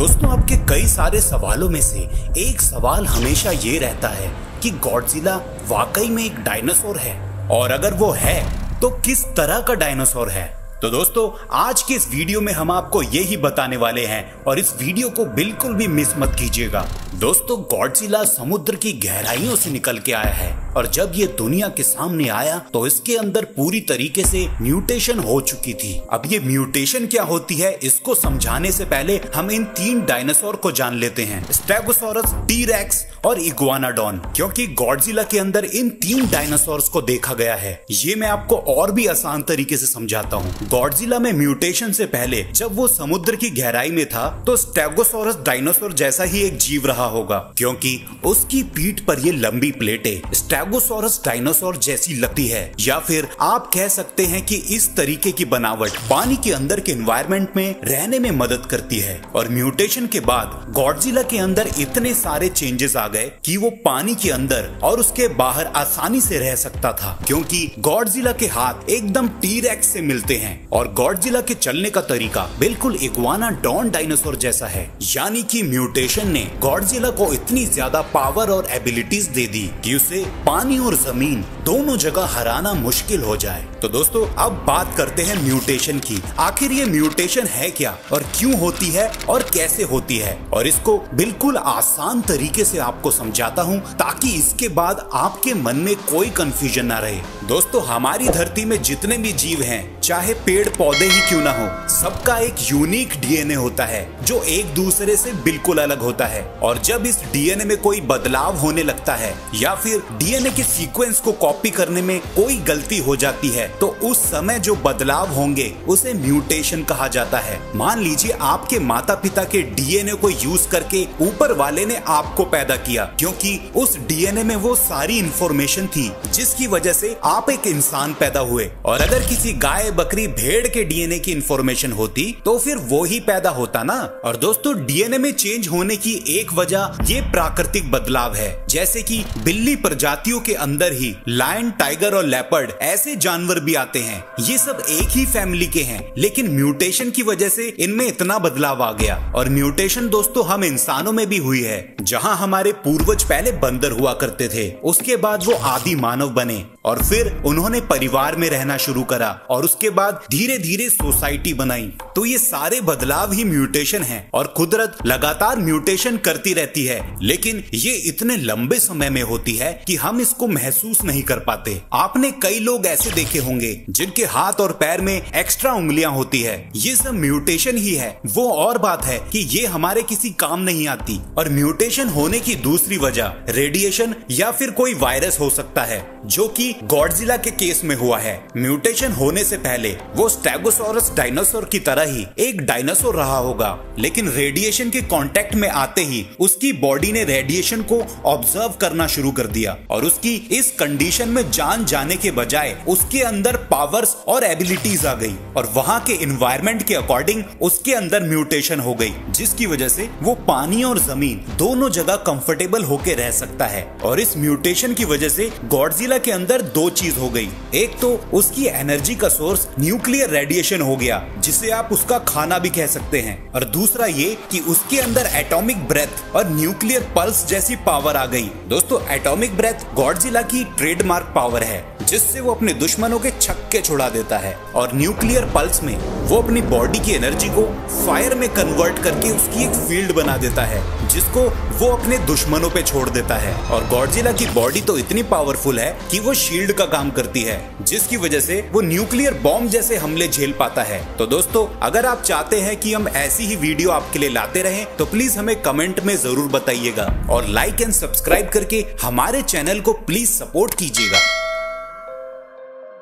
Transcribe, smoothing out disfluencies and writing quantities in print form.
दोस्तों, आपके कई सारे सवालों में से एक सवाल हमेशा ये रहता है कि गॉडजिला वाकई में एक डायनासोर है, और अगर वो है तो किस तरह का डायनासोर है। तो दोस्तों, आज के इस वीडियो में हम आपको यही बताने वाले हैं और इस वीडियो को बिल्कुल भी मिस मत कीजिएगा। दोस्तों, गॉडजिला समुद्र की गहराइयों से निकल के आया है और जब ये दुनिया के सामने आया तो इसके अंदर पूरी तरीके से म्यूटेशन हो चुकी थी। अब ये म्यूटेशन क्या होती है, इसको समझाने से पहले हम इन तीन डायनासोर को जान लेते हैं, स्टेगोसॉरस, टी-रेक्स और इग्वानाडॉन, क्योंकि गॉडजिला के अंदर इन तीन डायनासोर्स को देखा गया है। ये मैं आपको और भी आसान तरीके से समझाता हूँ। गॉडजिला में म्यूटेशन से पहले जब वो समुद्र की गहराई में था तो स्टेगोसॉरस डायनासोर जैसा ही एक जीव रहा होगा, क्योंकि उसकी पीठ पर ये लंबी प्लेटें स्टेगोसॉरस डायनासोर जैसी लगती है, या फिर आप कह सकते हैं कि इस तरीके की बनावट पानी के अंदर के एनवायरनमेंट में रहने में मदद करती है। और म्यूटेशन के बाद गॉडजिला के अंदर इतने सारे चेंजेस आ गए कि वो पानी के अंदर और उसके बाहर आसानी से रह सकता था, क्योंकि गॉडजिला के हाथ एकदम टी-रेक्स से मिलते हैं और गॉडजिला के चलने का तरीका बिल्कुल इग्वानाडॉन डायनासोर जैसा है। यानी कि म्यूटेशन ने गॉडजिला को इतनी ज्यादा पावर और एबिलिटीज दे दी कि उसे पानी और जमीन दोनों जगह हराना मुश्किल हो जाए। तो दोस्तों, अब बात करते हैं म्यूटेशन की। आखिर ये म्यूटेशन है क्या और क्यों होती है और कैसे होती है, और इसको बिल्कुल आसान तरीके से आपको समझाता हूँ ताकि इसके बाद आपके मन में कोई कंफ्यूजन ना रहे। दोस्तों, हमारी धरती में जितने भी जीव हैं, चाहे पेड़ पौधे ही क्यों ना हो, सबका एक यूनिक डीएनए होता है जो एक दूसरे से बिल्कुल अलग होता है। और जब इस डीएनए में कोई बदलाव होने लगता है या फिर डीएनए के सीक्वेंस को कॉपी करने में कोई गलती हो जाती है तो उस समय जो बदलाव होंगे उसे म्यूटेशन कहा जाता है। मान लीजिए आपके माता पिता के डीएनए को यूज करके ऊपर वाले ने आपको पैदा किया, क्योंकि उस डीएनए में वो सारी इंफॉर्मेशन थी जिसकी वजह से आप एक इंसान पैदा हुए। और अगर किसी गाय, बकरी, भेड़ के डीएनए की इंफॉर्मेशन होती तो फिर वो ही पैदा होता ना। और दोस्तों, डीएनए में चेंज होने की एक वजह ये प्राकृतिक बदलाव है, जैसे कि बिल्ली प्रजातियों के अंदर ही लायन, टाइगर और लेपर्ड ऐसे जानवर भी आते हैं। ये सब एक ही फैमिली के हैं, लेकिन म्यूटेशन की वजह से इनमें इतना बदलाव आ गया। और म्यूटेशन दोस्तों हम इंसानों में भी हुई है। जहाँ हमारे पूर्वज पहले बंदर हुआ करते थे, उसके बाद वो आदि मानव बने और फिर उन्होंने परिवार में रहना शुरू करा और उसके बाद धीरे धीरे सोसाइटी बनाई। तो ये सारे बदलाव ही म्यूटेशन हैं और कुदरत लगातार म्यूटेशन करती रहती है, लेकिन ये इतने लंबे समय में होती है कि हम इसको महसूस नहीं कर पाते। आपने कई लोग ऐसे देखे होंगे जिनके हाथ और पैर में एक्स्ट्रा उंगलियां होती है, ये सब म्यूटेशन ही है। वो और बात है कि ये हमारे किसी काम नहीं आती। और म्यूटेशन होने की दूसरी वजह रेडिएशन या फिर कोई वायरस हो सकता है, जो कि गॉडजिला के केस में हुआ है। म्यूटेशन होने से पहले वो स्टेगोसॉरस डायनासोर की तरह ही एक डायनासोर रहा होगा, लेकिन रेडिएशन के कांटेक्ट में आते ही उसकी बॉडी ने रेडिएशन को ऑब्जर्व करना शुरू कर दिया और उसकी इस कंडीशन में जान जाने के बजाय उसके अंदर पावर्स और एबिलिटीज आ गई और वहां के एनवायरनमेंट के अकॉर्डिंग उसके अंदर म्यूटेशन हो गई, जिसकी वजह से वो पानी और जमीन दोनों जगह कंफर्टेबल होके रह सकता है। और इस म्यूटेशन की वजह से गॉडजिला के अंदर दो चीज हो गई। एक तो उसकी एनर्जी का सोर्स न्यूक्लियर रेडिएशन हो गया, जिसे आप उसका खाना भी कह सकते हैं, और दूसरा ये कि उसके अंदर एटॉमिक ब्रेथ और न्यूक्लियर पल्स जैसी पावर आ गई। दोस्तों, एटॉमिक ब्रेथ गॉडजिला की ट्रेडमार्क पावर है, जिससे वो अपने दुश्मनों के छक्के छुड़ा देता है, और न्यूक्लियर पल्स में वो अपनी बॉडी की एनर्जी को फायर में कन्वर्ट करके उसकी एक फील्ड बना देता है, जिसको वो अपने दुश्मनों पे छोड़ देता है। और गॉडजिला की बॉडी तो इतनी पावरफुल है कि वो शील्ड का काम करती है, जिसकी वजह से वो न्यूक्लियर बॉम्ब जैसे हमले झेल पाता है। तो दोस्तों, अगर आप चाहते हैं कि हम ऐसी ही वीडियो आपके लिए लाते रहें तो प्लीज हमें कमेंट में जरूर बताइएगा और लाइक एंड सब्सक्राइब करके हमारे चैनल को प्लीज सपोर्ट कीजिएगा।